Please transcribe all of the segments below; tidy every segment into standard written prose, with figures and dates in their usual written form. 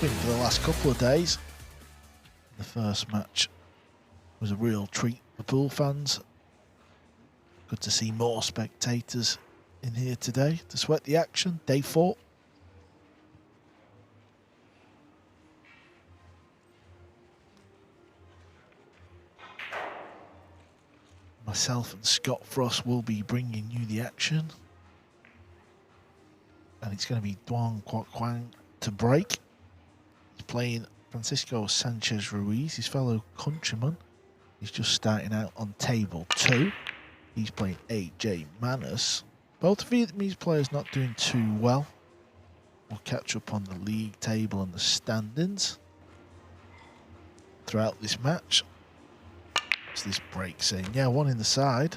been for the last couple of days. The first match was a real treat for pool fans. Good to see more spectators in here today to sweat the action. Day 4. Myself and Scott Frost will be bringing you the action. And it's going to be Duong Quoc Quang to break. He's playing Francisco Sanchez Ruiz, his fellow countryman. He's just starting out on table 2. He's playing AJ Manus. Both Vietnamese players not doing too well. We'll catch up on the league table and the standings throughout this match. So this break saying, yeah, one in the side.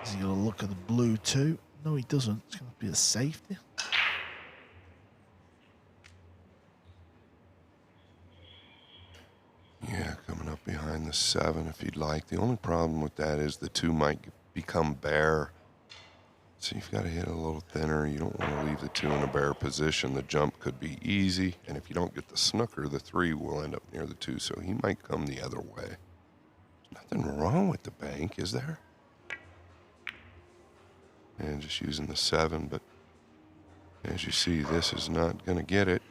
Is he going to look at the blue too? No, he doesn't. It's going to be a safety. Yeah, coming up behind the 7 if you'd like. The only problem with that is the 2 might become bare. So you've got to hit a little thinner. You don't want to leave the 2 in a bare position. The jump could be easy. And if you don't get the snooker, the 3 will end up near the 2. So he might come the other way. There's nothing wrong with the bank, is there? And just using the 7. But as you see, this is not going to get it.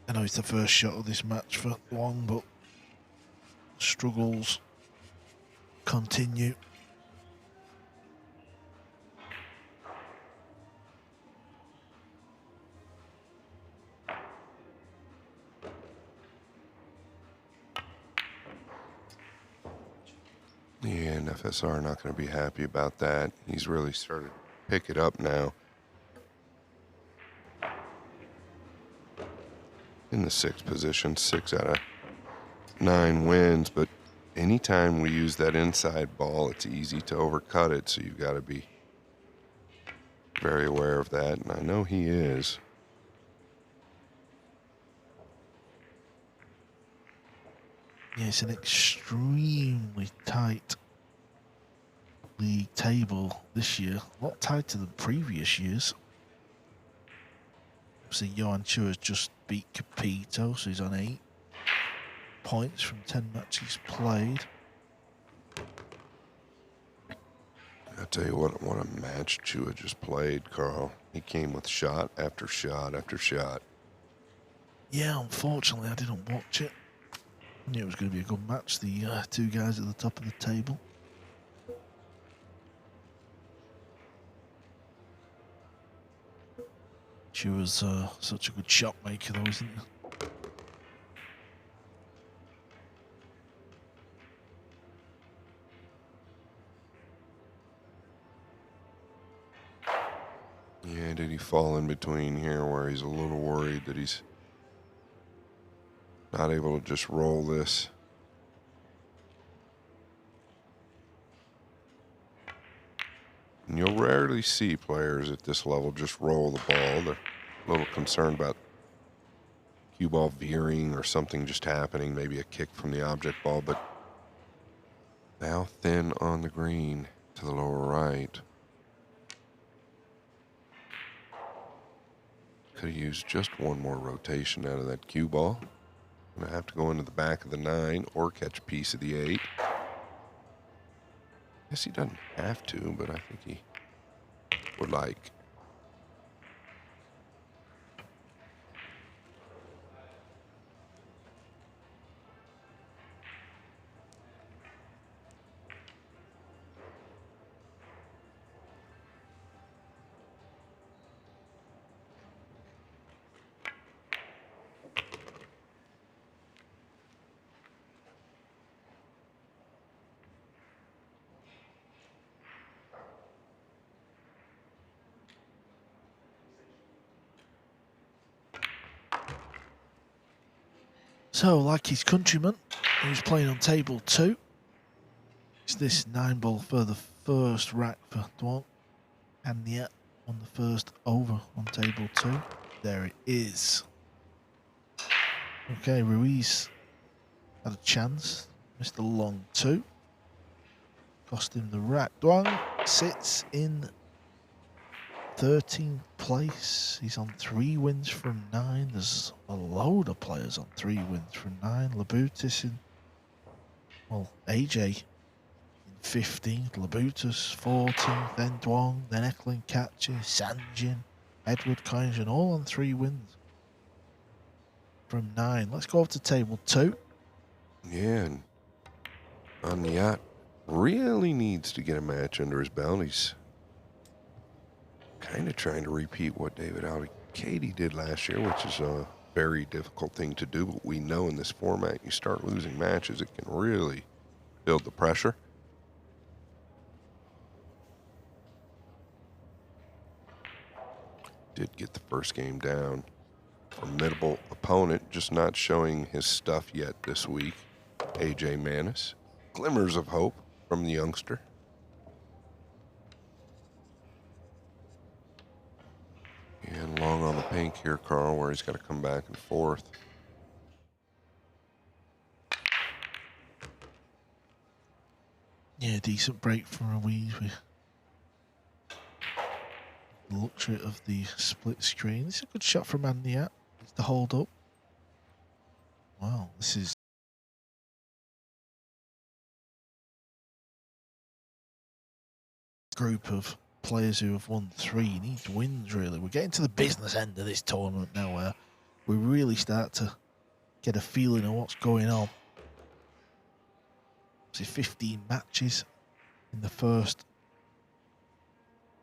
I know it's the first shot of this match for Duong, but struggles continue. Yeah, and FSR not going to be happy about that. He's really started to pick it up now. In the 6th position, 6 out of 9 wins, but anytime we use that inside ball, it's easy to overcut it, so you've got to be very aware of that, and I know he is. Yeah, it's an extremely tight league table this year. A lot tighter than previous years. Obviously, Johan Chua has just beat Capito, so he's on 8 points from 10 matches played. I tell you what a match Chua just played, Carl. He came with shot after shot after shot. Yeah, unfortunately, I didn't watch it. I knew it was going to be a good match, the 2 guys at the top of the table. She was such a good shot maker, though, isn't he? Yeah, did he fall in between here where he's a little worried that he's not able to just roll this? And you'll rarely see players at this level just roll the ball. They're a little concerned about cue ball veering or something just happening, maybe a kick from the object ball, but now thin on the green to the lower right. Could have used just one more rotation out of that cue ball. Gonna have to go into the back of the 9 or catch a piece of the 8. Guess he doesn't have to, but I think he would like. So, like his countryman, who's playing on table 2. It's this 9 ball for the first rack for Duong. And yet, on the first over on table 2. There it is. Okay, Ruiz had a chance. Missed the long 2. Cost him the rack. Duong sits in 13th place. He's on 3 wins from 9. There's a load of players on 3 wins from 9. Labutis in, well, AJ in 15th, Labutus 14th, then Duong, then Eklund Catcher, Sanjin, Edward Koingen, all on 3 wins from 9. Let's go over to table 2. Yeah, and on the yacht really needs to get a match under his belt. He's kind of trying to repeat what David Katie did last year, which is a very difficult thing to do. But we know in this format, you start losing matches, it can really build the pressure. Did get the first game down. Formidable opponent, just not showing his stuff yet this week. AJ Manis. Glimmers of hope from the youngster. And long on the pink here, Carl, where he's got to come back and forth. Yeah, decent break from Ruiz with the luxury of the split screen. This is a good shot from Andiat. It's the hold up. Wow, this is a group of players who have won 3. Needs wins, really. We're getting to the business end of this tournament now where we really start to get a feeling of what's going on. See, 15 matches in the first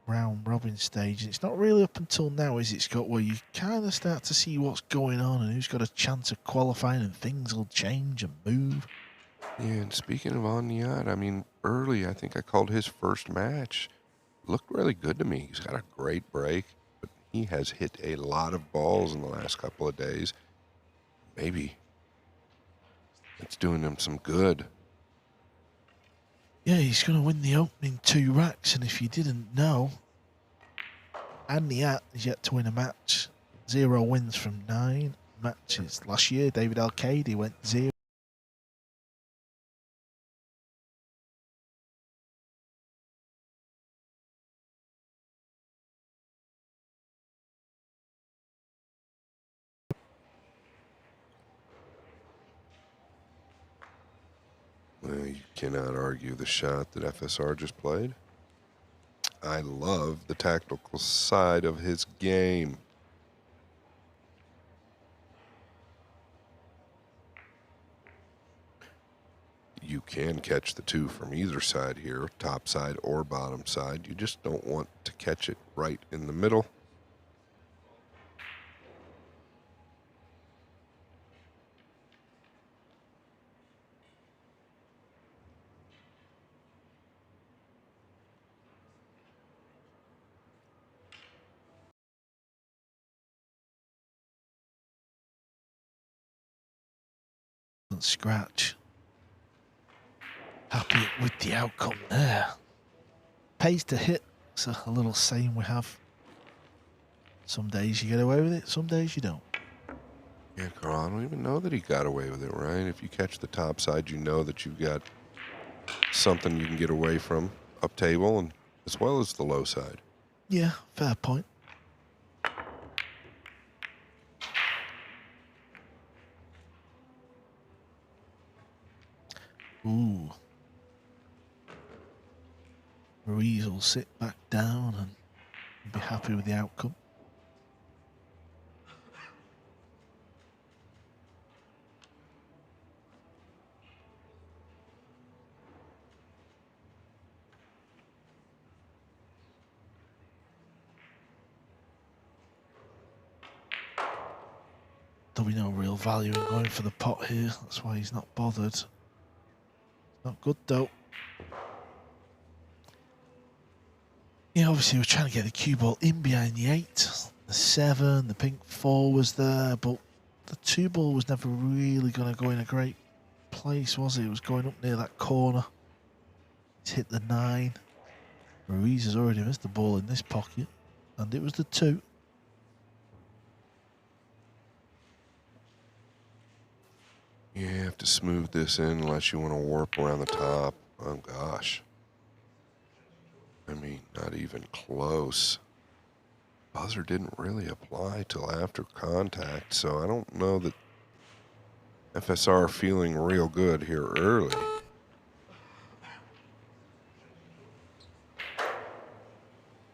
round robin stage. And it's not really up until now, is it, Scott, where you kind of start to see what's going on and who's got a chance of qualifying, and things will change and move. Yeah, and speaking of Onyat, I mean, early, I think I called his first match. Looked really good to me. He's got a great break, but he has hit a lot of balls in the last couple of days. Maybe it's doing him some good. Yeah, he's going to win the opening 2 racks, and if you didn't know, Aniat is yet to win a match. 0 wins from 9 matches. Last year, David Al-Kaidi went 0. Well, you cannot argue the shot that FSR just played. I love the tactical side of his game. You can catch the 2 from either side here, top side or bottom side. You just don't want to catch it right in the middle. Scratch. Happy with the outcome there. Pays to hit. It's a little saying we have. Some days you get away with it, some days you don't. Yeah, Carl, I don't even know that he got away with it, right? If you catch the top side, you know that you've got something you can get away from up table, and as well as the low side. Yeah, fair point. Ooh. Ruiz will sit back down and be happy with the outcome. There'll be no real value in going for the pot here. That's why he's not bothered. It's not good though. Yeah, obviously we're trying to get the cue ball in behind the 8. The 7, the pink 4 was there, but the 2 ball was never really going to go in a great place, was it? It was going up near that corner. It's hit the 9. Ruiz has already missed the ball in this pocket, and it was the 2. You have to smooth this in unless you want to warp around the top. Oh, gosh. I Not even close. Buzzer didn't really apply till after contact, so I don't know that FSR feeling real good here early.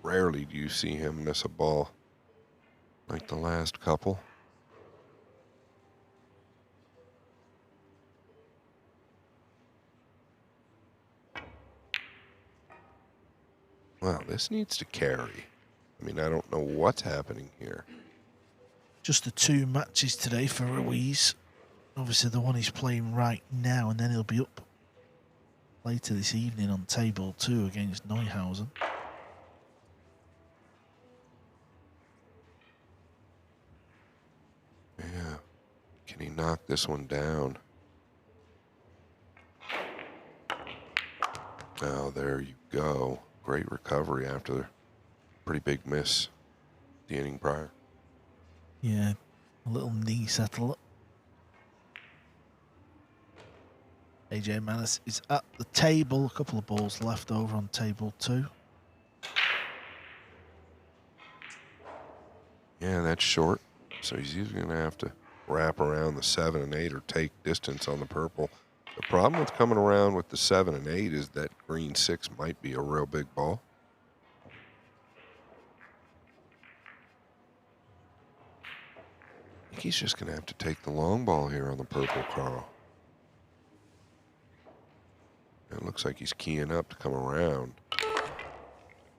Rarely do you see him miss a ball like the last couple. Wow, this needs to carry. I mean, I don't know what's happening here. Just the 2 matches today for Ruiz. Obviously the one he's playing right now, and then he'll be up later this evening on table 2 against Neuhausen. Yeah. Can he knock this one down? Oh, there you go. Great recovery after a pretty big miss the inning prior. Yeah, a little knee settle. AJ Manis is at the table. A couple of balls left over on table 2. Yeah, that's short. So he's either going to have to wrap around the 7 and 8 or take distance on the purple. The problem with coming around with the 7 and 8 is that green 6 might be a real big ball. I think he's just going to have to take the long ball here on the purple, Carl. It looks like he's keying up to come around.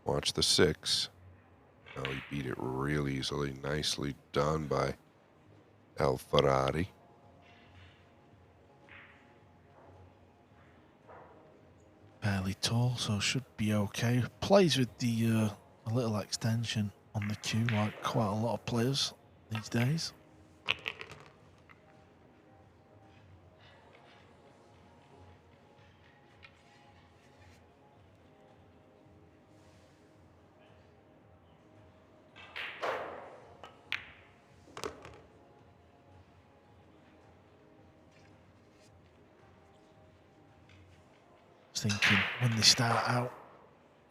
Watch the 6. Oh, he beat it real easily. Nicely done by El Ferrari. Fairly tall, so should be okay. Plays with the a little extension on the cue, like quite a lot of players these days. Thinking when they start out,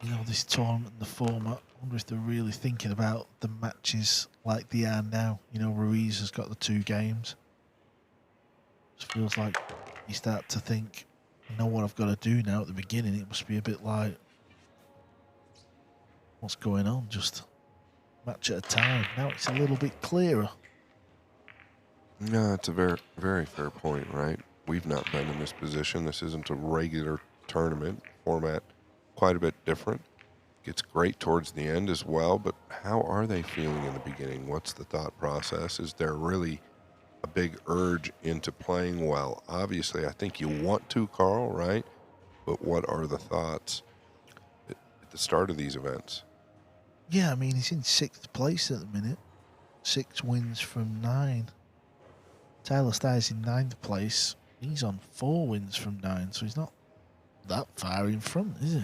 you know, this tournament and the format, I wonder if they're really thinking about the matches like they are now. You know, Ruiz has got the 2 games. Just feels like you start to think, I know what I've got to do now. At the beginning, it must be a bit like, what's going on? Just match at a time. Now it's a little bit clearer. No, it's a very, very fair point, right? We've not been in this position. This isn't a regular tournament format, quite a bit different. Gets great towards the end as well, but how are they feeling in the beginning? What's the thought process? Is there really a big urge into playing well? Obviously, I think you want to, Carl, right? But what are the thoughts at the start of these events? Yeah, I mean, he's in 6th place at the minute. 6 wins from 9. Taylor Stiers in 9th place. He's on 4 wins from 9, so he's not that far in front, is he?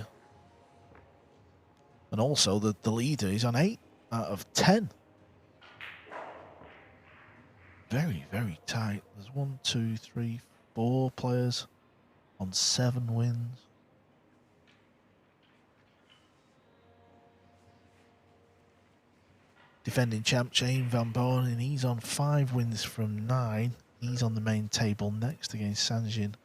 And also the leader is on 8 out of 10. Very, very tight. There's 1, 2, 3, 4 players on 7 wins. Defending champ Shane Van Bonen, he's on 5 wins from 9. He's on the main table next against Sanjin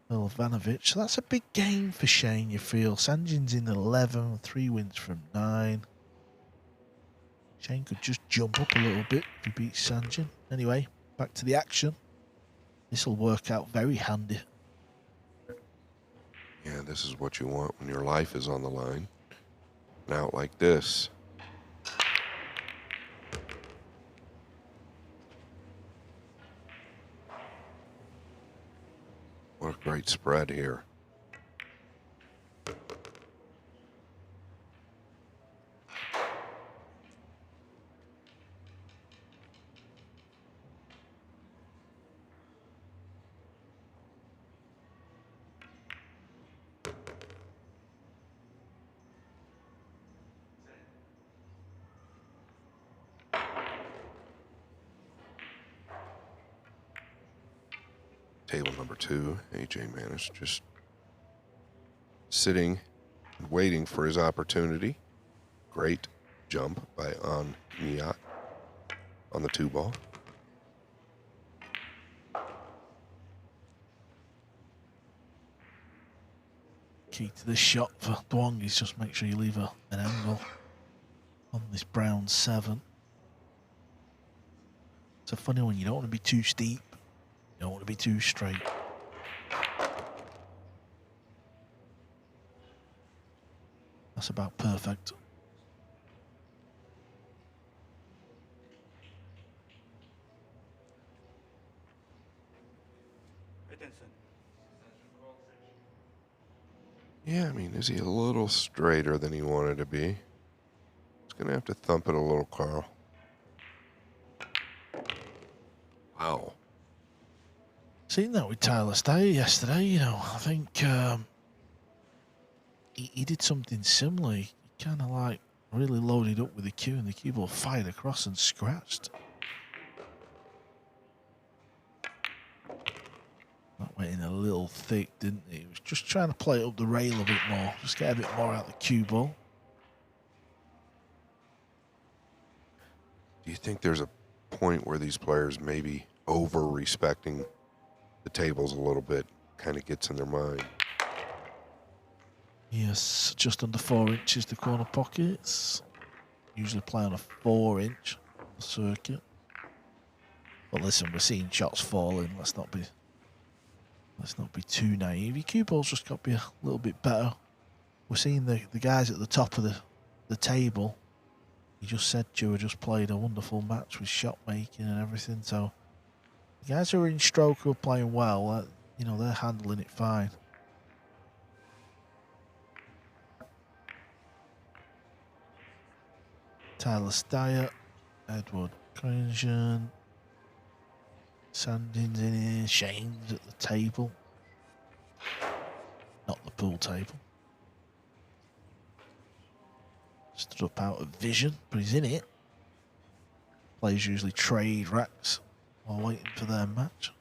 Milvanovic. So that's a big game for Shane, you feel. Sanjin's in 11, 3 wins from 9. Shane could just jump up a little bit if he beats Sanjin. Anyway, back to the action. This will work out very handy. Yeah, this is what you want when your life is on the line. And out like this. What a great spread here. Table number 2, AJ Manis just sitting waiting for his opportunity. Great jump by On Niat on the 2-ball. Key to this shot for Duong is just make sure you leave an angle on this brown 7. It's a funny one. You don't want to be too steep. You don't want to be too straight. That's about perfect. Yeah, I mean, is he a little straighter than he wanted to be? He's going to have to thump it a little, Carl. Wow. Seen that with Tyler Steyer yesterday, you know. I think he did something similar. He kind of like really loaded up with the cue, and the cue ball fired across and scratched. That went in a little thick, didn't it? He was just trying to play up the rail a bit more, just get a bit more out of the cue ball. Do you think there's a point where these players may be over-respecting the tables a little bit? Kind of gets in their mind. Yes, just under 4 inches the corner pockets. Usually play on a 4-inch circuit. But listen, we're seeing shots falling. Let's not be too naive. Your cue ball's just got to be a little bit better. We're seeing the guys at the top of the table. You just said Joe just played a wonderful match with shot making and everything. So the guys who are in stroke who are playing well, you know, they're handling it fine. Tyler Steyer, Edward Cringian, Sandin's in here, Shane's at the table. Not the pool table. Stood up out of vision, but he's in it. Players usually trade racks while waiting for their match.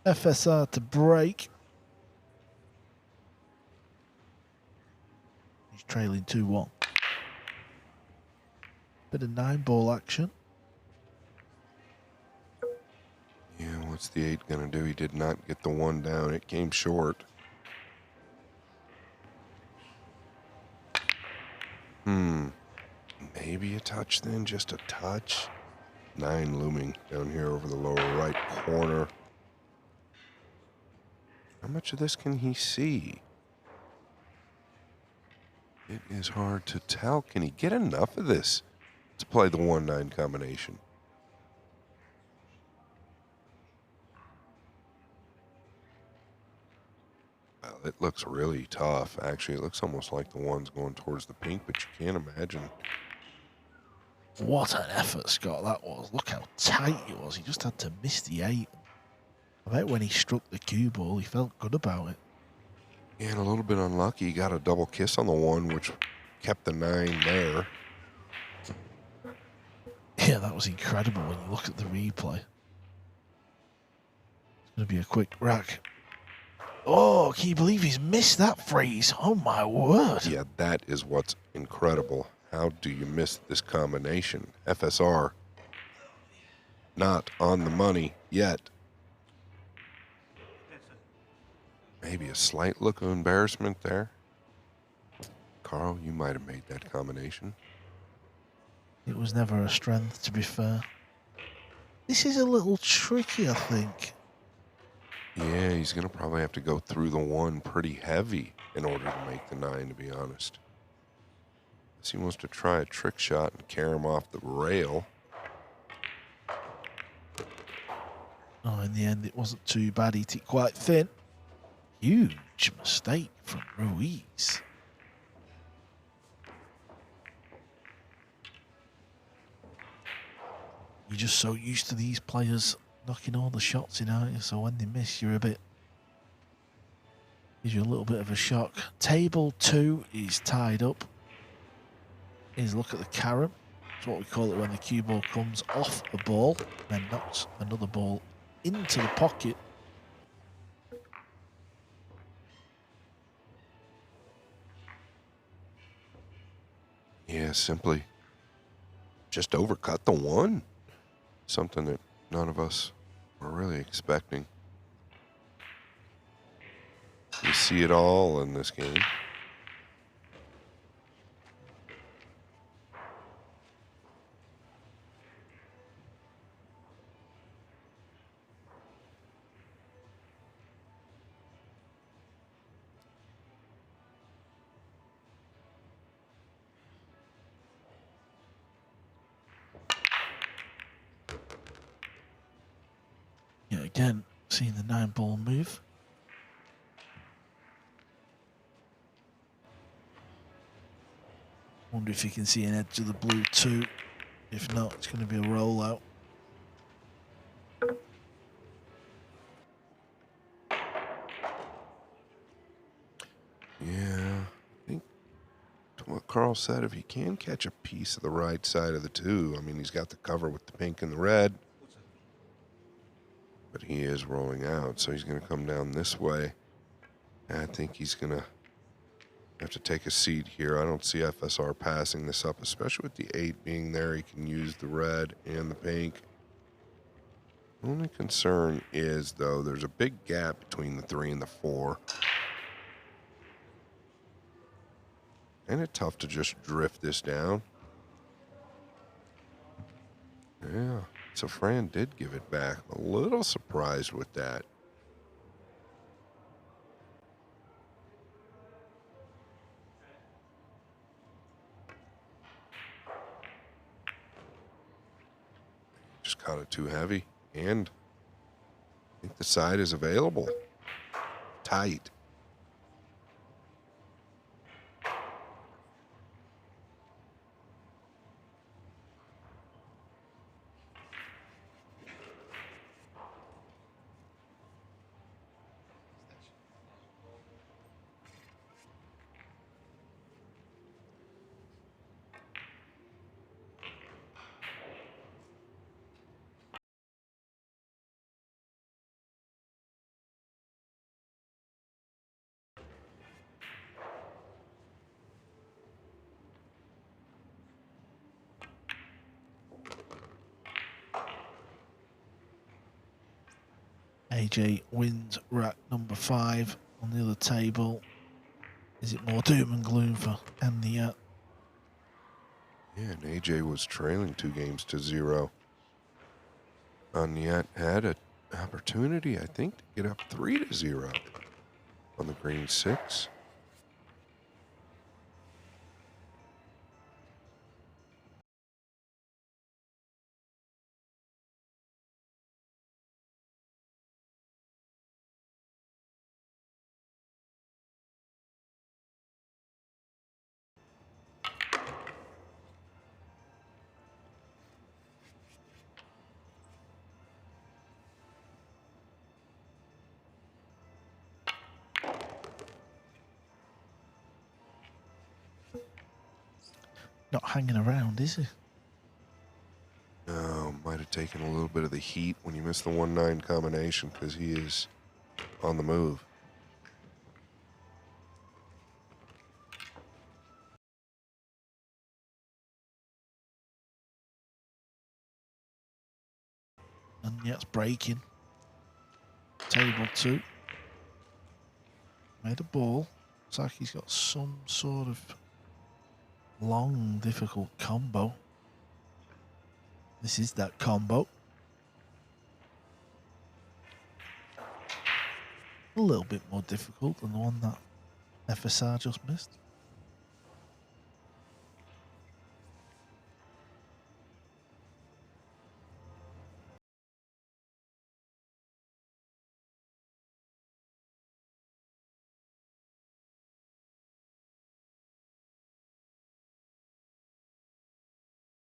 FSR to break. He's trailing 2-1. Bit of 9-ball action. Yeah, what's the 8 going to do? He did not get the 1 down. It came short. Maybe a touch then, just a touch. 9 looming down here over the lower right corner. How much of this can he see? It is hard to tell. Can he get enough of this to play the 1-9 combination? Well, it looks really tough. Actually, it looks almost like the one's going towards the pink, but you can't imagine. What an effort, Scott, that was. Look how tight it was. He just had to miss the 8. I bet when he struck the cue ball, he felt good about it. Yeah, and a little bit unlucky. He got a double kiss on the 1, which kept the 9 there. Yeah, that was incredible when you look at the replay. It's going to be a quick rack. Oh, can you believe he's missed that freeze? Oh, my word. Yeah, that is what's incredible. How do you miss this combination? FSR not on the money yet. Maybe a slight look of embarrassment there. Carl, you might have made that combination. It was never a strength, to be fair. This is a little tricky, I think. Yeah, he's going to probably have to go through the 1 pretty heavy in order to make the 9, to be honest. Unless he wants to try a trick shot and carry him off the rail. Oh, in the end, it wasn't too bad. He hit it quite thin. Huge mistake from Ruiz. You're just so used to these players knocking all the shots in, aren't you? So when they miss, you're a bit... gives you a little bit of a shock. Table 2 is tied up. Here's a look at the carom. It's what we call it when the cue ball comes off a ball, then knocks another ball into the pocket. Yeah, simply just overcut the one. Something that none of us were really expecting. You see it all in this game. Yeah, again, seeing the 9-ball move. Wonder if you can see an edge of the blue too. If not, it's going to be a rollout. Yeah, I think to what Carl said, if he can catch a piece of the right side of the two, I mean, he's got the cover with the pink and the red, but he is rolling out, so he's going to come down this way. And I think he's going to have to take a seat here. I don't see FSR passing this up, especially with the 8 being there. He can use the red and the pink. Only concern is, though, there's a big gap between the 3 and the 4. Ain't it tough to just drift this down? Yeah, so Fran did give it back. A little surprised with that. Just caught it too heavy. And I think the side is available. Tight. AJ wins rack number 5 on the other table. Is it more doom and gloom for Andy? Yeah, and AJ was trailing 2-0. Aniette had an opportunity, I think, to get up 3-0 on the green 6. Not hanging around, is he? No, might have taken a little bit of the heat when you missed the 1-9 combination because he is on the move. And yeah, it's breaking. Table 2. Made a ball. Looks like he's got some sort of long, difficult combo. This is that combo. A little bit more difficult than the one that FSR just missed.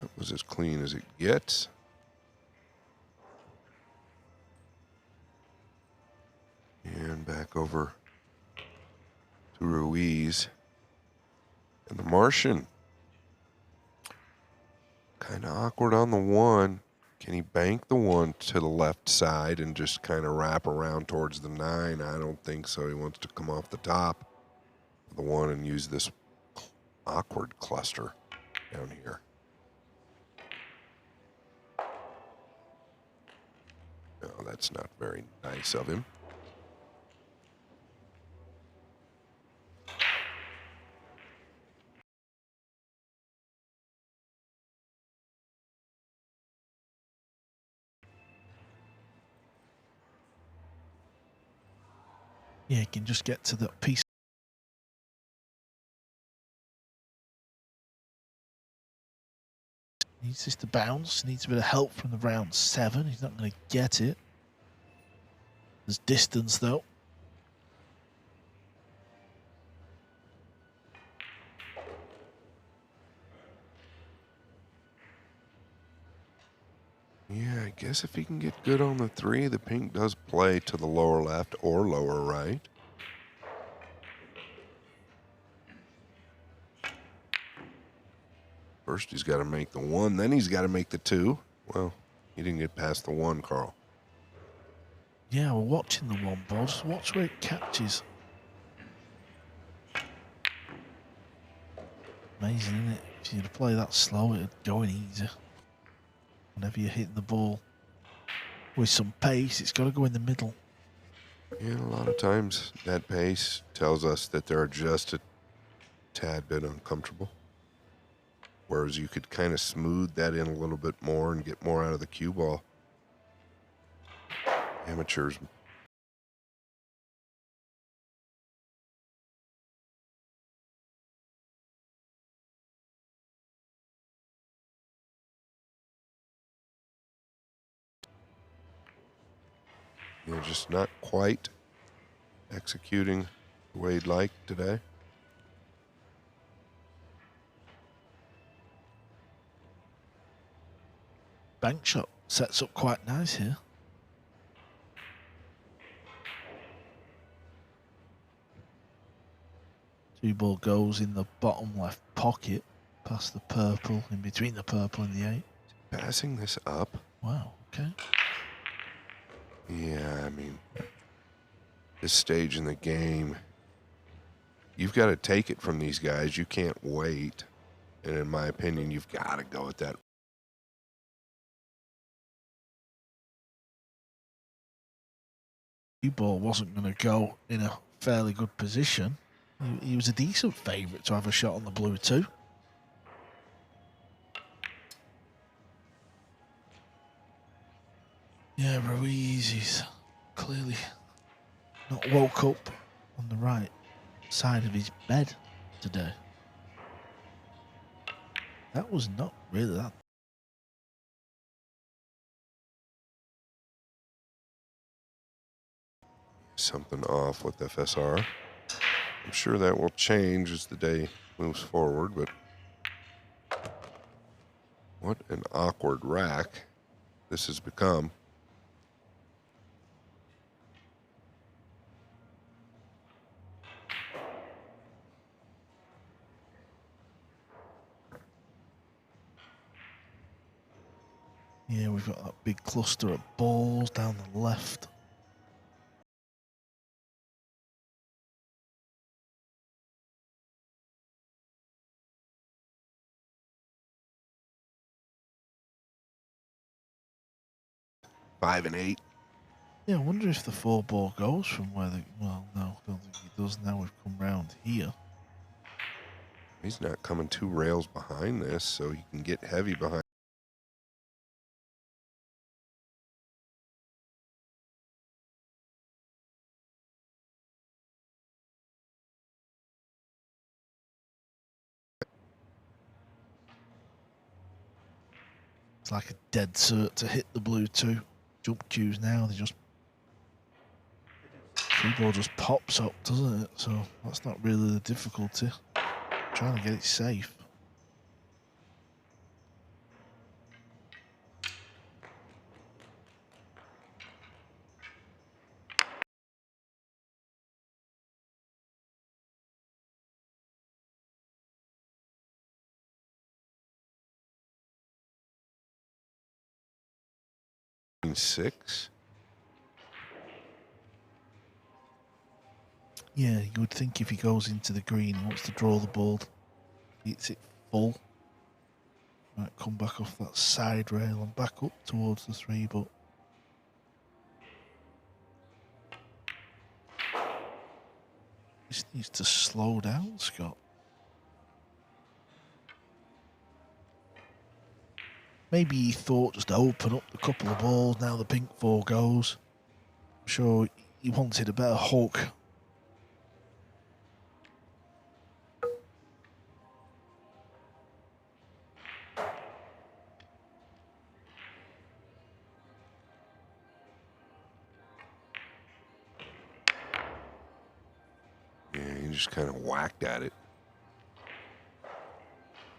That was as clean as it gets. And back over to Ruiz. And the Martian. Kind of awkward on the 1. Can he bank the 1 to the left side and just kind of wrap around towards the 9? I don't think so. He wants to come off the top of the 1 and use this awkward cluster. down here. No, that's not very nice of him. Yeah, he can just get to that piece. Needs this to bounce. Needs a bit of help from the round 7. He's not going to get it. There's distance though. Yeah, I guess if he can get good on the 3, the pink does play to the lower left or lower right. First he's got to make the 1, then he's got to make the 2. Well, he didn't get past the 1, Carl. Yeah, we're watching the 1 ball. Just watch where it catches. Amazing, isn't it? If you'd play that slow, it'd go in easy. Whenever you're hitting the ball with some pace, it's got to go in the middle. Yeah, a lot of times that pace tells us that they're just a tad bit uncomfortable. Whereas you could kind of smooth that in a little bit more and get more out of the cue ball. Amateurs. You're just not quite executing the way you'd like today. Bank shot sets up quite nice here. Two ball goes in the bottom left pocket, past the purple, in between the purple and the 8. Passing this up. Wow, okay. Yeah, I mean, this stage in the game, you've got to take it from these guys. You can't wait. And in my opinion, you've got to go at that. Cue ball wasn't going to go in a fairly good position. He was a decent favourite to have a shot on the blue too. Yeah, Ruiz is clearly not woke up on the right side of his bed today. That was not really that. Something off with FSR. I'm sure that will change as the day moves forward, but what an awkward rack this has become. Yeah, we've got that big cluster of balls down the left. Five and 8. Yeah, I wonder if the 4 ball goes from where the... Well, no, I don't think it does now we've come round here. He's not coming 2 rails behind this, so he can get heavy behind. It's like a dead cert to hit the blue 2. Jump cues now, they just... Cue ball just pops up, doesn't it? So that's not really the difficulty. Trying to get it safe. Six. Yeah, you would think if he goes into the green, he wants to draw the ball, hits it full. Might come back off that side rail and back up towards the 3, but just needs to slow down, Scott. Maybe he thought just to open up the couple of balls, now the pink 4 goes. I'm sure he wanted a better hook. Yeah, he just kind of whacked at it. I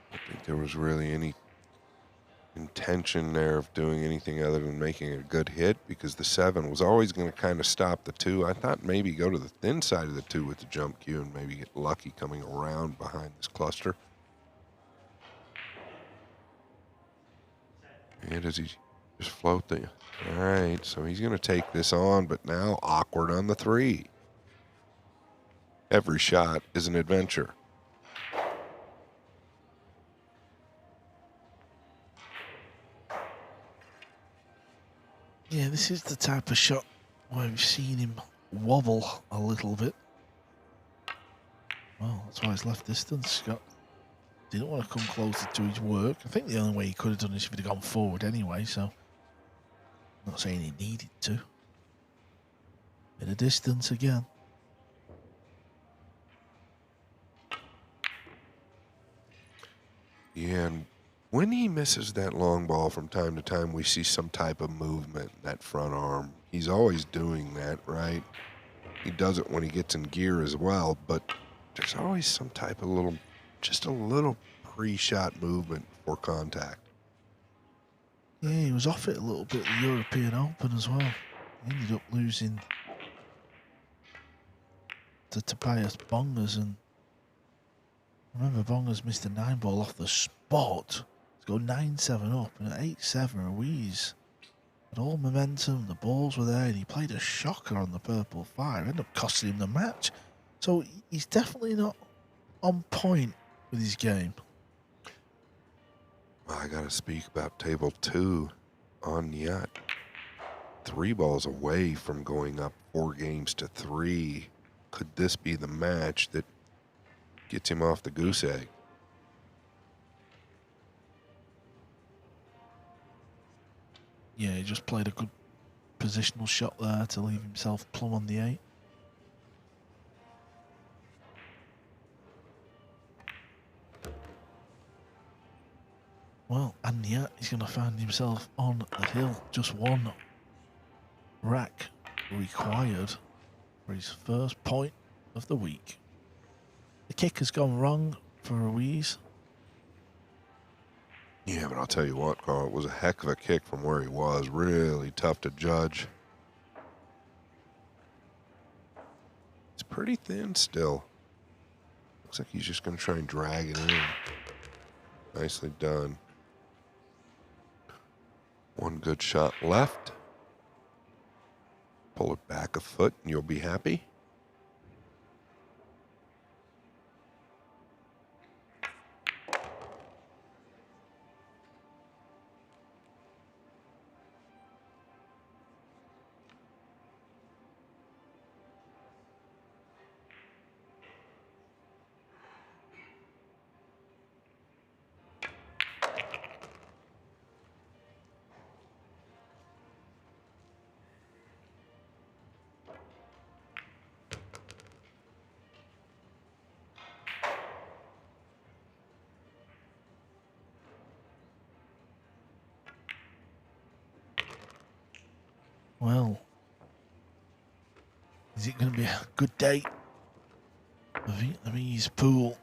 don't think there was really any intention there of doing anything other than making a good hit, because the 7 was always going to kind of stop the 2. I thought maybe go to the thin side of the 2 with the jump cue and maybe get lucky coming around behind this cluster. And does he just float the... All right, so he's going to take this on, but now awkward on the 3. Every shot is an adventure. Yeah, this is the type of shot where we've seen him wobble a little bit. Well, that's why he's left distance, Scott. Didn't want to come closer to his work. I think the only way he could have done this if he'd have gone forward anyway, so... I'm not saying he needed to. Bit of distance again. Yeah, and when he misses that long ball from time to time, we see some type of movement in that front arm. He's always doing that, right? He does it when he gets in gear as well, but there's always some type of little, just a little pre-shot movement before contact. Yeah, he was off it a little bit at the European Open as well. He ended up losing to Tobias Bongers, and I remember Bongers missed a 9 ball off the spot to go 9-7 up, and at 8-7 Ruiz had all momentum, the balls were there, and he played a shocker on the purple 5, ended up costing him the match. So he's definitely not on point with his game. Well, I got to speak about table 2 on Nyat. 3 balls away from going up 4 games to 3. Could this be the match that gets him off the goose egg? Yeah, he just played a good positional shot there to leave himself plumb on the 8. Well, and yet he's going to find himself on the hill. Just 1 rack required for his first point of the week. The kick has gone wrong for Ruiz. Yeah, but I'll tell you what, Carl, it was a heck of a kick from where he was. Really tough to judge. It's pretty thin still. Looks like he's just going to try and drag it in. Nicely done. 1 good shot left. Pull it back a foot and you'll be happy. Well, is it going to be a good day? The Vietnamese pool,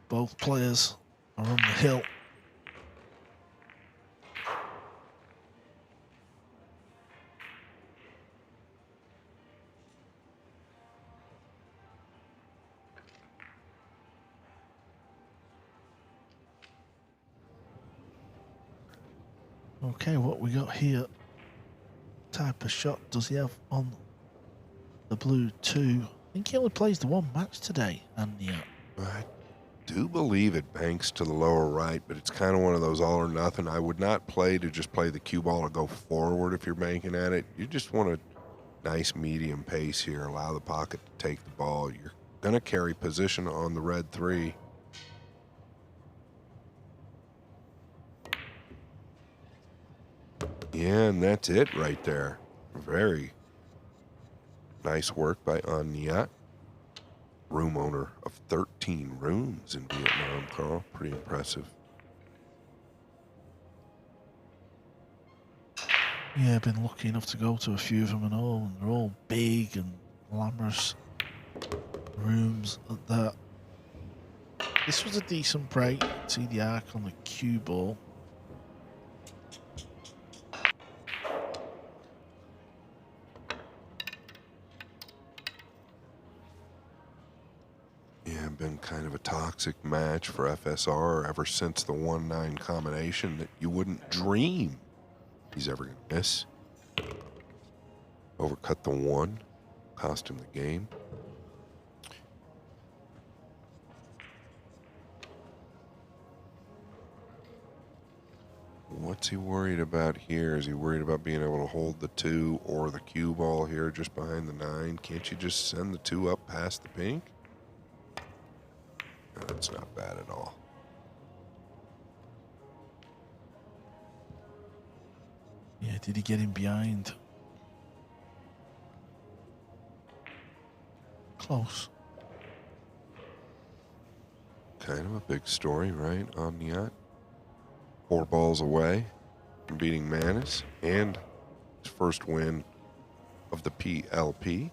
both players are on the hill. Okay, what we got here? Type of shot does he have on the blue 2? I think he only plays the 1 match today, and yeah. I do believe it banks to the lower right, but it's kind of one of those all or nothing. I would not play to just play the cue ball or go forward if you're banking at it. You just want a nice medium pace here. Allow the pocket to take the ball. You're going to carry position on the red 3. Yeah, and that's it right there. Very nice work by Aniat. Room owner of 13 rooms in Vietnam, Carl. Pretty impressive. Yeah, I've been lucky enough to go to a few of them and all, and they're all big and glamorous rooms at that. This was a decent break. See the arc on the cue ball. Yeah, been kind of a toxic match for FSR ever since the 1-9 combination that you wouldn't dream he's ever going to miss. Overcut the 1, cost him the game. What's he worried about here? Is he worried about being able to hold the 2 or the cue ball here just behind the 9? Can't you just send the 2 up past the pink? No, that's not bad at all. Yeah, did he get him behind? Close. Kind of a big story, right, on the yacht? 4 balls away from beating Manis and his first win of the PLP.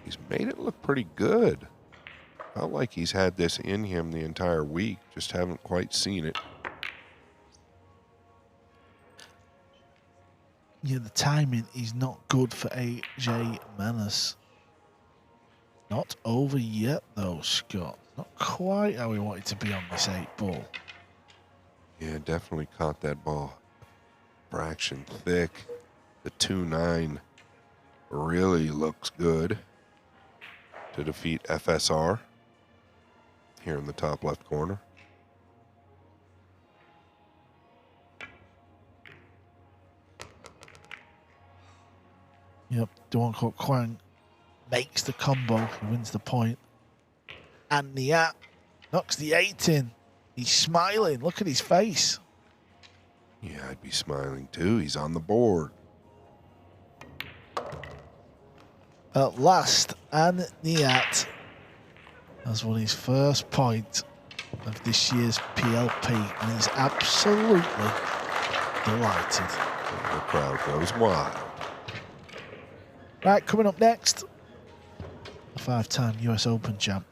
He's made it look pretty good. Felt like he's had this in him the entire week, just haven't quite seen it. Yeah, the timing is not good for AJ Manis. Not over yet, though, Scott. Not quite how we wanted to be on this 8 ball. Yeah, definitely caught that ball fraction thick. The 2-9 really looks good to defeat FSR here in the top left corner. Yep, Duan Kok Kwang makes the combo. He wins the point. And Niat knocks the 8 in. He's smiling. Look at his face. Yeah, I'd be smiling too. He's on the board. At last, An Niat has won his first point of this year's PLP, and he's absolutely delighted. And the crowd goes wild. Right, coming up next, a 5-time US Open champ,